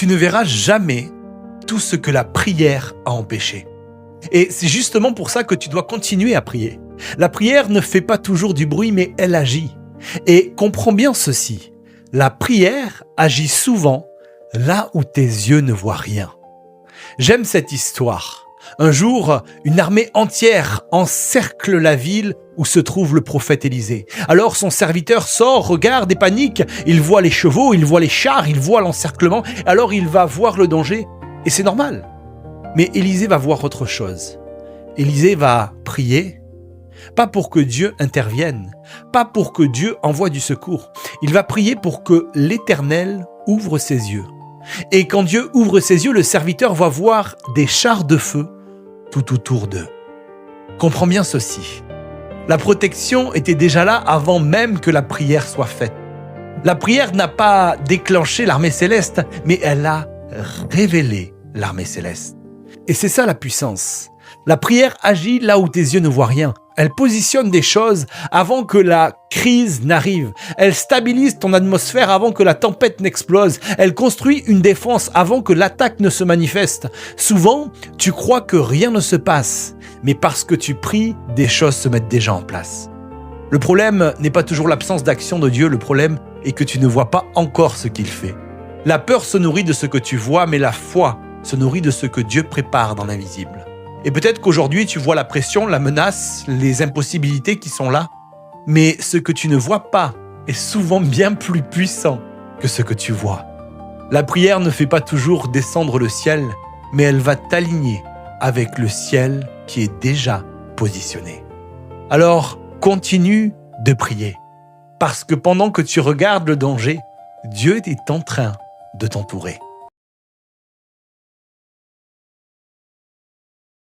tu ne verras jamais tout ce que la prière a empêché. Et c'est justement pour ça que tu dois continuer à prier. La prière ne fait pas toujours du bruit, mais elle agit. Et comprends bien ceci, la prière agit souvent là où tes yeux ne voient rien. J'aime cette histoire. Un jour, une armée entière encercle la ville où se trouve le prophète Élisée. Alors son serviteur sort, regarde et panique. Il voit les chevaux, il voit les chars, il voit l'encerclement. Alors il va voir le danger. Et c'est normal. Mais Élisée va voir autre chose. Élisée va prier, pas pour que Dieu intervienne, pas pour que Dieu envoie du secours. Il va prier pour que l'Éternel ouvre ses yeux. Et quand Dieu ouvre ses yeux, le serviteur va voir des chars de feu tout autour d'eux. Comprends bien ceci. La protection était déjà là avant même que la prière soit faite. La prière n'a pas déclenché l'armée céleste, mais elle a révélé l'armée céleste. Et c'est ça la puissance. La prière agit là où tes yeux ne voient rien. Elle positionne des choses avant que la crise n'arrive. Elle stabilise ton atmosphère avant que la tempête n'explose. Elle construit une défense avant que l'attaque ne se manifeste. Souvent, tu crois que rien ne se passe, mais parce que tu pries, des choses se mettent déjà en place. Le problème n'est pas toujours l'absence d'action de Dieu, le problème est que tu ne vois pas encore ce qu'il fait. La peur se nourrit de ce que tu vois, mais la foi se nourrit de ce que Dieu prépare dans l'invisible. Et peut-être qu'aujourd'hui, tu vois la pression, la menace, les impossibilités qui sont là. Mais ce que tu ne vois pas est souvent bien plus puissant que ce que tu vois. La prière ne fait pas toujours descendre le ciel, mais elle va t'aligner avec le ciel qui est déjà positionné. Alors, continue de prier. Parce que pendant que tu regardes le danger, Dieu est en train de t'entourer.